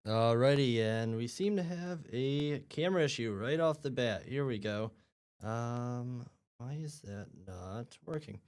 Alrighty, and we seem to have a camera issue right off the bat. Here we go. Um, why is that not working?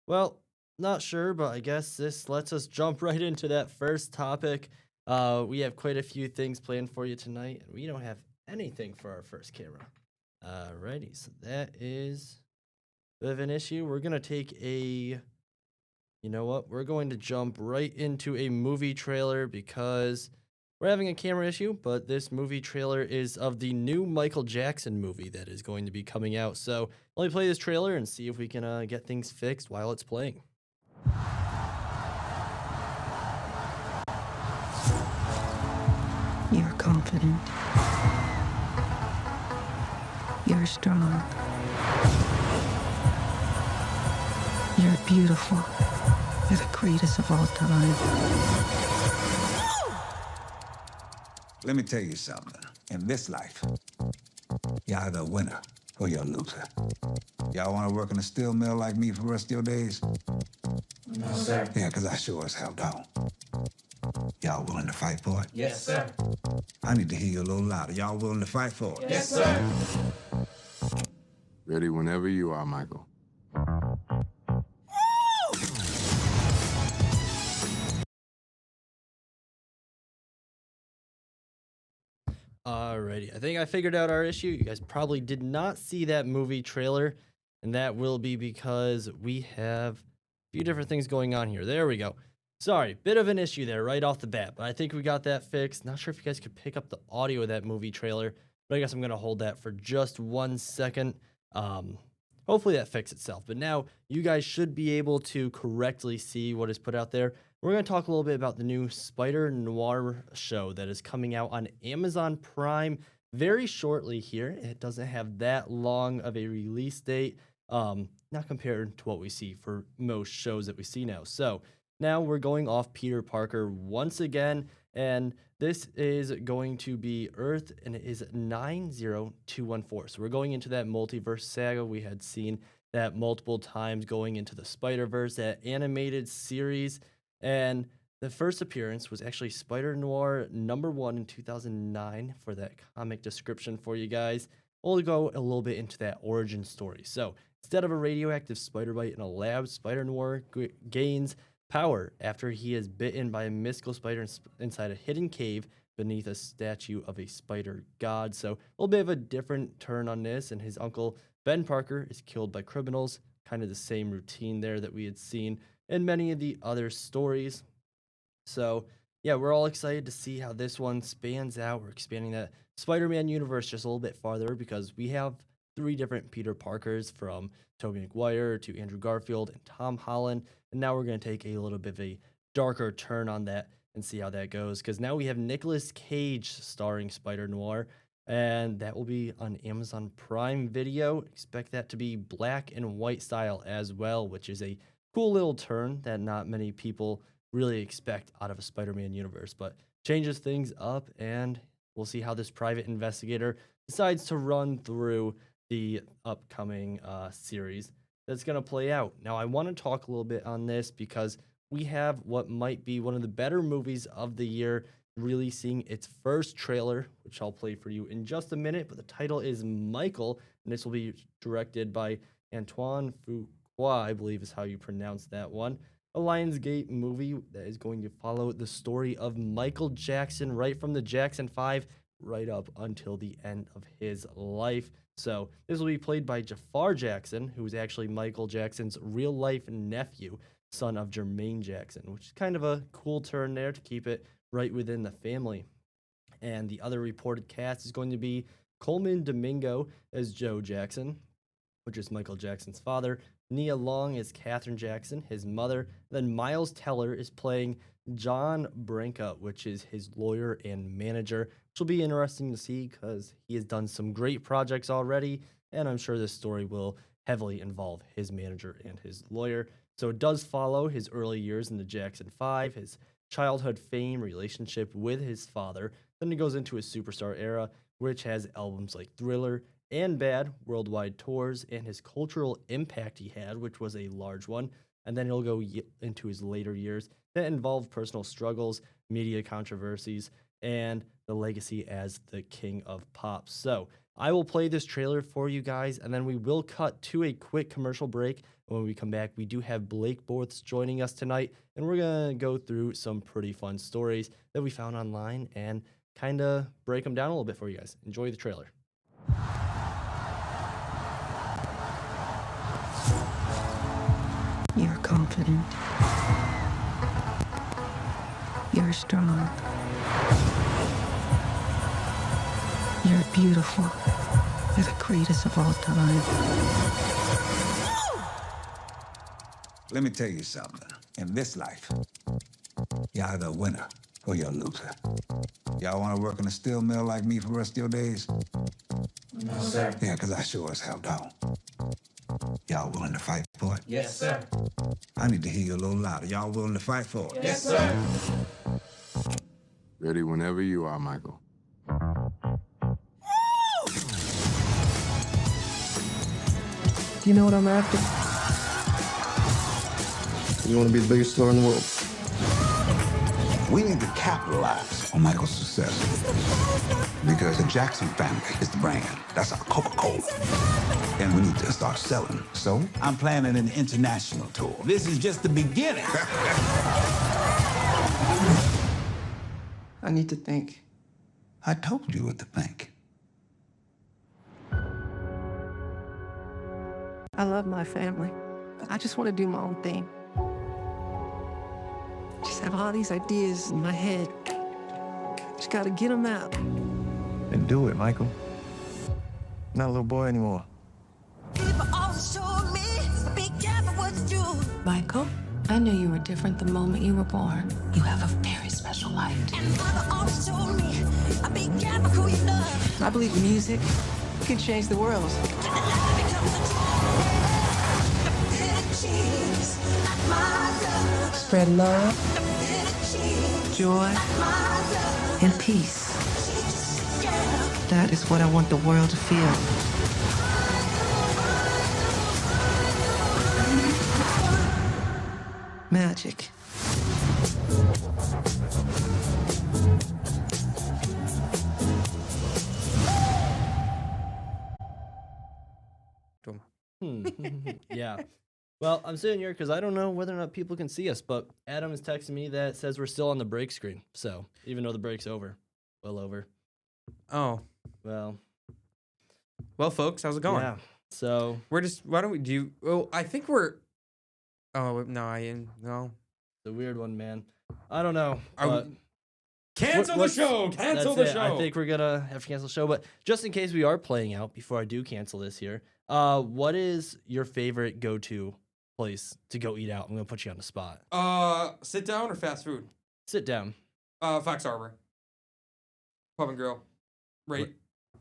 Well, not sure, but I guess this lets us jump right into that first topic. We have quite a few things planned for you tonight, and we don't have anything for our first camera. Alrighty, so that is a bit of an issue. We're gonna take a you know what? We're going to jump right into a movie trailer because we're having a camera issue, but this movie trailer is of the new Michael Jackson movie that is going to be coming out. So let me play this trailer and see if we can get things fixed while it's playing. You're confident. You're strong. You're beautiful. You're the greatest of all time. Let me tell you something. In this life, you're either a winner or you're a loser. Y'all want to work in a steel mill like me for the rest of your days? No, sir. Yeah, because I sure as hell don't. Y'all willing to fight for it? Yes, sir. I need to hear you a little louder. Y'all willing to fight for it? Yes, sir. Ready whenever you are, Michael. Alrighty, I think I figured out our issue. You guys probably did not see that movie trailer, and that will be because we have a few different things going on here. There we go. Sorry, bit of an issue there right off the bat, but I think we got that fixed. Not sure if you guys could pick up the audio of that movie trailer, but I guess I'm going to hold that for just 1 second. Hopefully that fixed itself, but now you guys should be able to correctly see what is put out there. We're going to talk a little bit about the new Spider Noir show that is coming out on Amazon Prime very shortly here. It doesn't have that long of a release date, not compared to what we see for most shows that we see now. So now we're going off Peter Parker once again, and this is going to be Earth, and it is 90214. So we're going into that multiverse saga. We had seen that multiple times going into the Spider-Verse, that animated series. And the first appearance was actually Spider Noir #1 in 2009 for that comic description for you guys. We'll go a little bit into that origin story. So instead of a radioactive spider bite in a lab, Spider Noir gains power after he is bitten by a mystical spider inside a hidden cave beneath a statue of a spider god. So a little bit of a different turn on this, and his uncle Ben Parker is killed by criminals. Kind of the same routine there that we had seen in many of the other stories. So yeah, we're all excited to see how this one spans out. We're expanding that Spider-Man universe just a little bit farther because we have 3 different Peter Parkers, from Tobey Maguire to Andrew Garfield and Tom Holland. And now we're going to take a little bit of a darker turn on that and see how that goes, because now we have Nicolas Cage starring Spider Noir, and that will be on Amazon Prime Video. Expect that to be black and white style as well, which is a cool little turn that not many people really expect out of a Spider-Man universe, but changes things up, and we'll see how this private investigator decides to run through the upcoming series that's going to play out. Now, I want to talk a little bit on this because we have what might be one of the better movies of the year releasing its first trailer, which I'll play for you in just a minute, but the title is Michael, and this will be directed by Antoine Fuqua, I believe is how you pronounce that one. A Lionsgate movie that is going to follow the story of Michael Jackson right from the Jackson 5 right up until the end of his life. So this will be played by Jafar Jackson, who is actually Michael Jackson's real-life nephew, son of Jermaine Jackson, which is kind of a cool turn there to keep it right within the family. And the other reported cast is going to be Coleman Domingo as Joe Jackson, which is Michael Jackson's father. Nia Long is Catherine Jackson, his mother. Then Miles Teller is playing John Branca, which is his lawyer and manager, which will be interesting to see because he has done some great projects already, and I'm sure this story will heavily involve his manager and his lawyer. So it does follow his early years in the Jackson 5, his childhood fame, relationship with his father. Then it goes into his superstar era, which has albums like Thriller and Bad, worldwide tours, and his cultural impact he had, which was a large one. And then he'll go into his later years that involved personal struggles, media controversies, and the legacy as the king of pop. So I will play this trailer for you guys, and then we will cut to a quick commercial break. When we come back, we do have Blake Bortz joining us tonight, and we're going to go through some pretty fun stories that we found online and kind of break them down a little bit for you guys. Enjoy the trailer. You're confident. You're strong. You're beautiful. You're the greatest of all time. Let me tell you something. In this life, you're either a winner or you're a loser. Y'all want to work in a steel mill like me for the rest of your days? No, sir. Yeah, because I sure as hell don't. Y'all willing to fight for it? Yes, sir. I need to hear you a little louder. Y'all willing to fight for it? Yes, sir. Ready whenever you are, Michael. Do you know what I'm after? You want to be the biggest store in the world. We need to capitalize on Michael's success. Because the Jackson family is the brand. That's our Coca-Cola. And we need to start selling. So I'm planning an international tour. This is just the beginning. I need to think. I told you what to think. I love my family. I just want to do my own thing. Just have all these ideas in my head. Just gotta get them out. And do it, Michael. Not a little boy anymore. Michael, I knew you were different the moment you were born. You have a very special life. I believe music can change the world. Spread love, joy, and peace. That is what I want the world to feel. Magic. Yeah. Well, I'm sitting here because I don't know whether or not people can see us, but Adam is texting me that says we're still on the break screen. So even though the break's over, well over. Oh, Well, folks, how's it going? yeah. So We're just, why don't we do, well, I think we're, oh, no, no. the weird one, man. I don't know. Are we- but Cancel the what's- show! Cancel the that's it. show! I think we're gonna have to cancel the show, but just in case we are playing out before I do cancel this here, what is your favorite go-to place to go eat out? I'm gonna put you on the spot. Sit down or fast food? Sit down. Fox Harbor. Pub and Grill. Right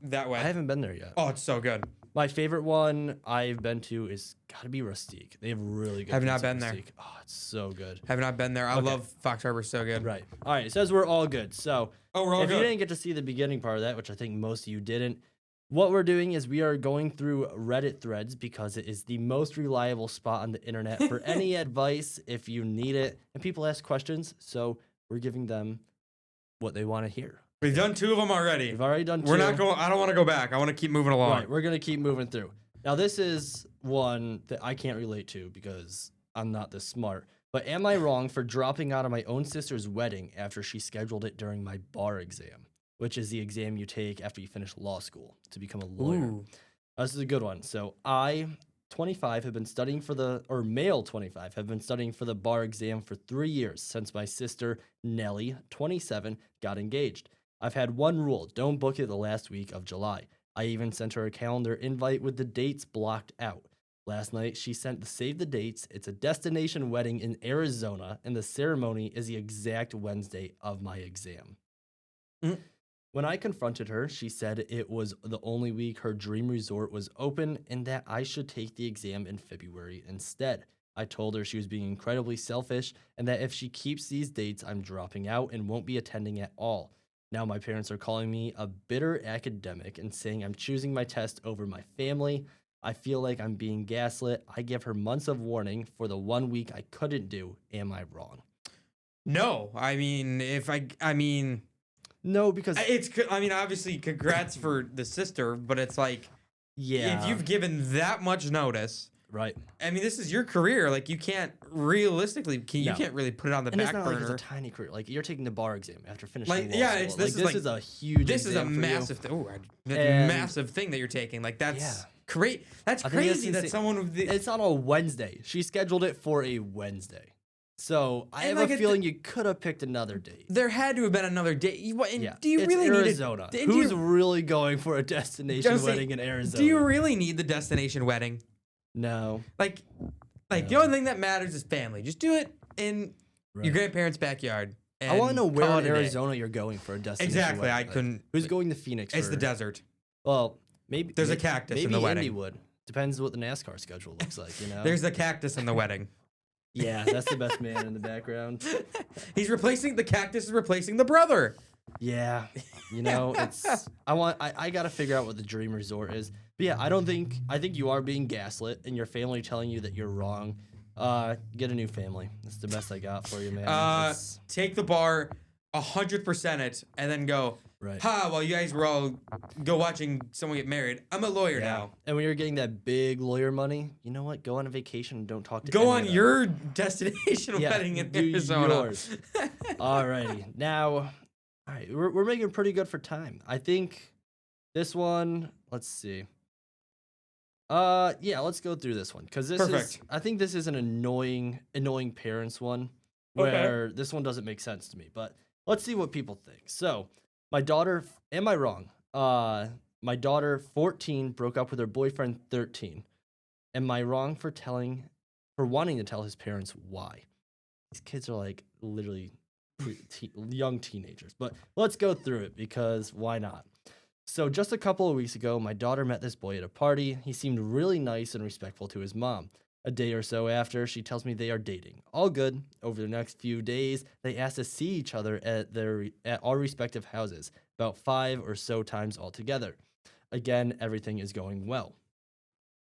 that way. I haven't been there yet. Oh, it's so good. My favorite one I've been to is gotta be Rustique. They have really good. Have not pizza at been there. Rustique. Oh, it's so good. Have not been there. I Okay. love Fox Harbor, so good. Right. All right. It says we're all good. So Oh, we're all if you good. didn't get to see the beginning part of that, which I think most of you didn't, what we're doing is we are going through Reddit threads because it is the most reliable spot on the internet for any advice if you need it. And people ask questions, so we're giving them what they want to hear. We've done 2 of them already. We've already done 2. We're not going, I don't want to go back. I want to keep moving along. Right, we're gonna keep moving through. Now, this is one that I can't relate to because I'm not this smart. But am I wrong for dropping out of my own sister's wedding after she scheduled it during my bar exam, which is the exam you take after you finish law school to become a lawyer? Ooh. This is a good one. So I, 25, have been studying for the, or male 25, have been studying for the bar exam for 3 years since my sister, Nellie, 27, got engaged. I've had one rule: don't book it the last week of July. I even sent her a calendar invite with the dates blocked out. Last night, she sent the save the dates. It's a destination wedding in Arizona, and the ceremony is the exact Wednesday of my exam. When I confronted her, she said it was the only week her dream resort was open and that I should take the exam in February instead. I told her she was being incredibly selfish and that if she keeps these dates, I'm dropping out and won't be attending at all. Now my parents are calling me a bitter academic and saying I'm choosing my test over my family. I feel like I'm being gaslit. I gave her months of warning for the 1 week I couldn't do. Am I wrong? No, I mean, No, because I mean, obviously, congrats for the sister, but it's like, yeah, if you've given that much notice, right. I mean, this is your career. Like, you can't realistically, you No. can't really put it on the And back it's not burner. like it's a tiny career. Like you're taking the bar exam after finishing Like, law yeah, school. it's- Like, this is this like- is a huge. This is a exam for you. massive, And- massive thing that you're taking. Like, that's Yeah. great. That's I think that's crazy that insane. someone with the, It's on a Wednesday. She scheduled it for a Wednesday. So I And have like a at feeling you could have picked another date. there had to have been another date. Yeah. Do you it's really Arizona? need it? Who's really going for a destination Josie, wedding in Arizona? Do you really need the destination wedding? No. Like the only thing that matters is family. Just do it in Right. your grandparents' backyard. I want to know and where call in it a day. Arizona you're going for a destination Exactly, wedding. I Like, couldn't- Who's going to Phoenix? It's for, the desert. Well, maybe There's a may- cactus in maybe the wedding. Indywood. Depends what the NASCAR schedule looks like. You know. There's the cactus in the wedding. Yeah, that's the best man in the background. The cactus is replacing the brother. Yeah, you know, I gotta figure out what the dream resort is. But yeah, I think you are being gaslit and your family telling you that you're wrong. Get a new family. That's the best I got for you, man. It's- Take the bar, 100% it, and then go. Right. Ha! While you guys were all go watching someone get married, I'm a lawyer now. And when you're getting that big lawyer money, you know what? Go on a vacation and don't talk to Go any on of them. your destination Yeah, wedding in do Arizona. yours. Alrighty. Now, all right, we're making pretty good for time. I think this one, let's see. Yeah, let's go through this one because I think this is an annoying parents one where this one doesn't make sense to me. But let's see what people think. So, my daughter, am I wrong? My daughter, 14, broke up with her boyfriend, 13. Am I wrong for wanting to tell his parents why? These kids are like literally young teenagers. But let's go through it because why not? So just a couple of weeks ago, my daughter met this boy at a party. He seemed really nice and respectful to his mom. A day or so after, she tells me they are dating. All good. Over the next few days, they asked to see each other at our respective houses, about 5 or so times altogether. Again, everything is going well.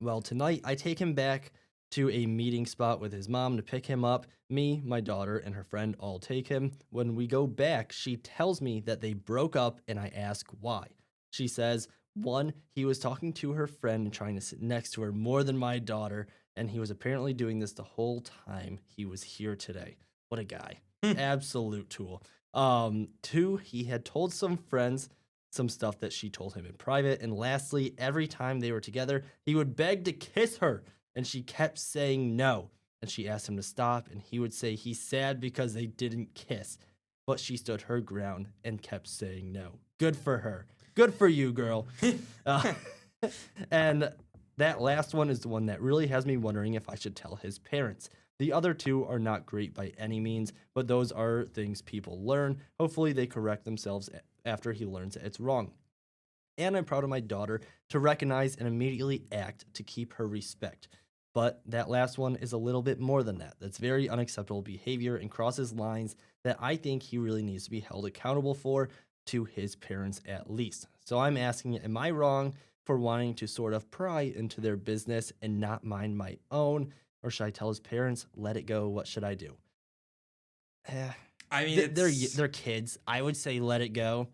Well, tonight, I take him back to a meeting spot with his mom to pick him up. Me, my daughter, and her friend all take him. When we go back, she tells me that they broke up, and I ask why. She says, 1, he was talking to her friend and trying to sit next to her more than my daughter, and he was apparently doing this the whole time he was here today. What a guy. Absolute tool. 2, he had told some friends some stuff that she told him in private. And lastly, every time they were together, he would beg to kiss her, and she kept saying no. And she asked him to stop, and he would say he's sad because they didn't kiss. But she stood her ground and kept saying no. Good for her. Good for you, girl. And that last one is the one that really has me wondering if I should tell his parents. The other 2 are not great by any means, but those are things people learn. Hopefully they correct themselves after he learns that it's wrong. And I'm proud of my daughter to recognize and immediately act to keep her respect. But that last one is a little bit more than that. That's very unacceptable behavior and crosses lines that I think he really needs to be held accountable for, to his parents at least. So I'm asking, am I wrong for wanting to sort of pry into their business and not mind my own? Or should I tell his parents, let it go? What should I do? I mean, they're kids. I would say let it go.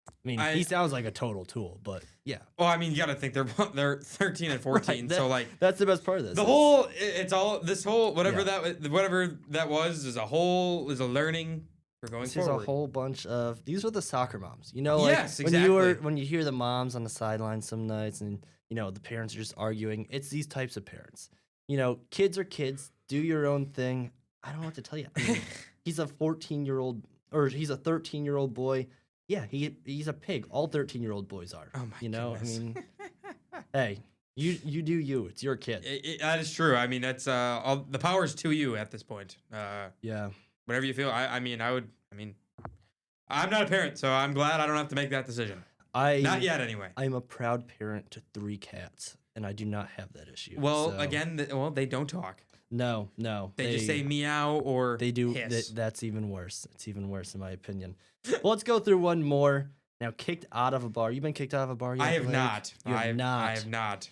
I mean, he sounds like a total tool, but yeah. Well, I mean, you got to think they're 13 and 14, Right, so like that's the best part of this. Whatever that was is a learning for going This forward. is a whole bunch of these are the soccer moms. You know, like Yes, exactly. when you hear the moms on the sidelines some nights and you know the parents are just arguing, it's these types of parents. You know, kids are kids, do your own thing. I don't know what to tell you. I mean, he's a 14-year-old or he's a 13-year-old boy. Yeah, he's a pig. All 13-year-old boys are. Oh my goodness. I mean, hey, you do you. It's your kid. That is true. I mean, that's all the power's to you at this point. Yeah. Whatever you feel. I'm not a parent, so I'm glad I don't have to make that decision. Not yet, anyway. I'm a proud parent to 3 cats, and I do not have that issue. Well, so. again, they don't talk. No. They just say meow or they do. hiss. That's even worse. It's even worse in my opinion. Well, let's go through one more. Now, kicked out of a bar. You've been kicked out of a bar yet? I have Blake? not. You have not. I have not.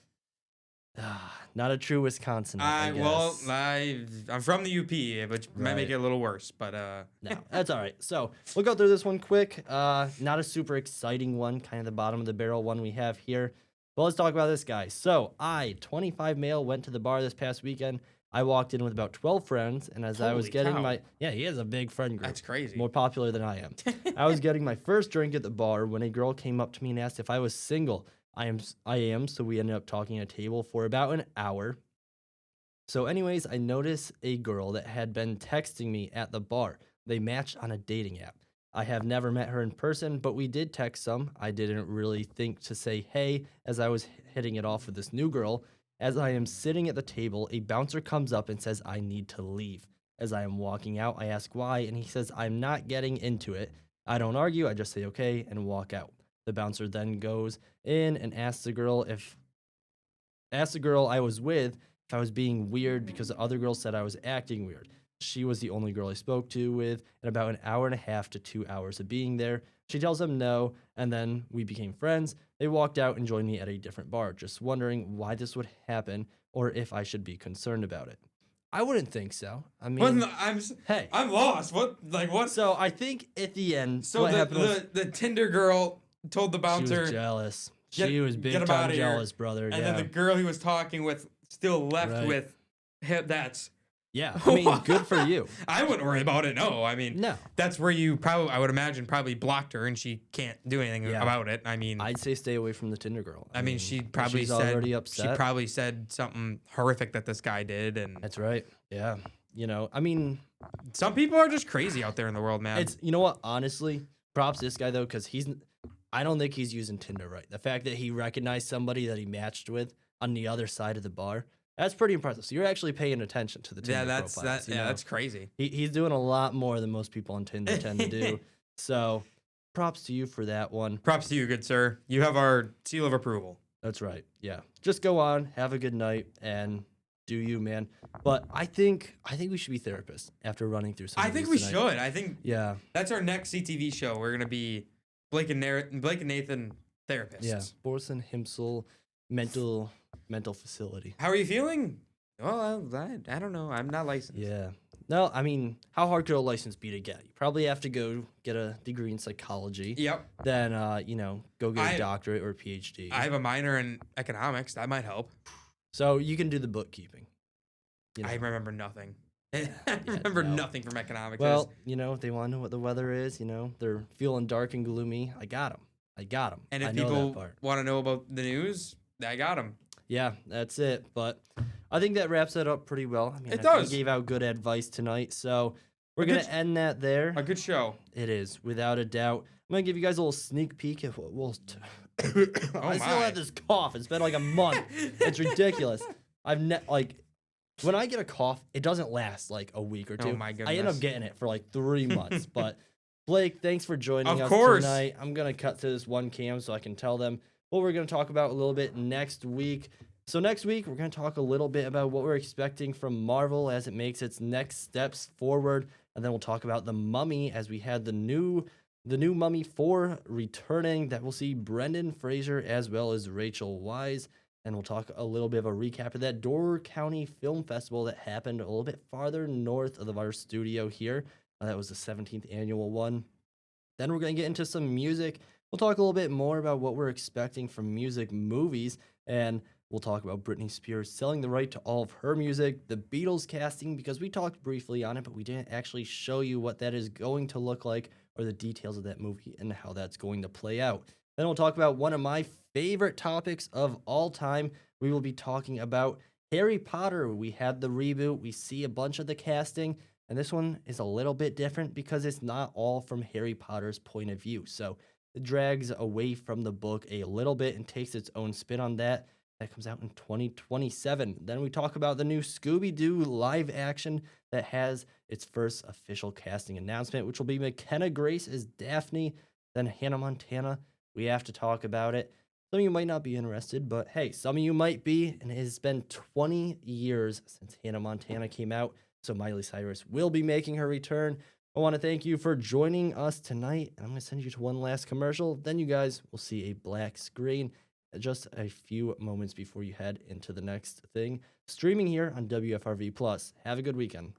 Not a true Wisconsin. I Well, guess. I'm from the UP, which might make Right. it a little worse, but No, that's all right. So we'll go through this one quick. Not a super exciting one, kind of the bottom of the barrel one we have here. But let's talk about this guy. So 25 male, went to the bar this past weekend. I walked in with about 12 friends, and as I was Holy getting cow. he has a big friend group. That's crazy. More popular than I am. I was getting my first drink at the bar when a girl came up to me and asked if I was single. I am, so we ended up talking at a table for about an hour. So anyways, I noticed a girl that had been texting me at the bar. They matched on a dating app. I have never met her in person, but we did text some. I didn't really think to say hey as I was hitting it off with this new girl. As I am sitting at the table, a bouncer comes up and says I need to leave. As I am walking out, I ask why, and he says I'm not getting into it. I don't argue, I just say okay and walk out. The bouncer then goes in and asks the girl I was with if I was being weird because the other girl said I was acting weird. She was the only girl I spoke to with in about an hour and a half to 2 hours of being there. She tells him no, and then we became friends. They walked out and joined me at a different bar, just wondering why this would happen or if I should be concerned about it. I wouldn't think so. I mean, hey. I'm lost. What? So I think at the end, So what happened was the Tinder girl told the she bouncer, was jealous. Get- She was get big him time outta here. jealous, brother. and yeah. then the girl he was talking with still left Right. with him. That's Yeah, I mean, good for you. I wouldn't worry about it. No, I mean, No. that's where you probably, I would imagine, probably blocked her and she can't do anything Yeah. about it. I mean, I'd say stay away from the Tinder girl. I mean, she probably she's said already upset. she probably said something horrific that this guy did, and That's right. Yeah. You know, I mean, some people are just crazy out there in the world, man. it's, you know what? Honestly, props this guy though, because I don't think he's using Tinder right. The fact that he recognized somebody that he matched with on the other side of the bar, that's pretty impressive. So you're actually paying attention to the Tinder profiles. You know? that's crazy. He's doing a lot more than most people on Tinder tend to do. So props to you for that one. Props to you, good sir. You have our seal of approval. That's right. Yeah. Just go on, have a good night, and do you, man. But I think we should be therapists after running through some I of think these we tonight. should. I think Yeah. that's our next CTV show. We're gonna be Blake and Nathan therapists. Yeah. Borson Himsel mental facility. How are you feeling? Well, I don't know. I'm not licensed. Yeah. No, I mean, how hard could a license be to get? You probably have to go get a degree in psychology. Yep. Then, go get a doctorate or a PhD. I have a minor in economics. That might help. So you can do the bookkeeping. You know. I remember nothing. I Yeah, remember no. nothing from economics. Well, if they want to know what the weather is, they're feeling dark and gloomy. I got them. and I if know that people part. want to know about the news, I got them. Yeah, that's it. But I think that wraps it up pretty well. I mean, It I think does. we gave out good advice tonight. So we're A going good- to end that there. A good show. It is, without a doubt. I'm going to give you guys a little sneak peek of what we'll... I still my. have this cough. It's been like a month. It's ridiculous. When I get a cough, it doesn't last like a week or two. Oh, my I end goodness. up getting it for like 3 months. But Blake, thanks for joining Of us course. tonight. I'm going to cut to this one cam so I can tell them what we're going to talk about a little bit next week. So next week, we're going to talk a little bit about what we're expecting from Marvel as it makes its next steps forward. And then we'll talk about The Mummy as we had the new Mummy 4 returning that we'll see Brendan Fraser as well as Rachel Weisz. And we'll talk a little bit of a recap of that Door County Film Festival that happened a little bit farther north of our studio here. That was the 17th annual one. Then we're going to get into some music. We'll talk a little bit more about what we're expecting from music movies. And we'll talk about Britney Spears selling the right to all of her music, the Beatles casting, because we talked briefly on it, but we didn't actually show you what that is going to look like or the details of that movie and how that's going to play out. Then we'll talk about one of my favorite topics of all time. We will be talking about Harry Potter. We had the reboot. We see a bunch of the casting, and this one is a little bit different because it's not all from Harry Potter's point of view. So it drags away from the book a little bit and takes its own spin on that. That comes out in 2027. Then we talk about the new Scooby-Doo live action that has its first official casting announcement, which will be McKenna Grace as Daphne, then Hannah Montana. We have to talk about it. Some of you might not be interested, but hey, some of you might be, and it has been 20 years since Hannah Montana came out, so Miley Cyrus will be making her return. I want to thank you for joining us tonight. I'm going to send you to one last commercial. Then you guys will see a black screen. just a few moments before you head into the next thing. Streaming here on WFRV Plus. Have a good weekend.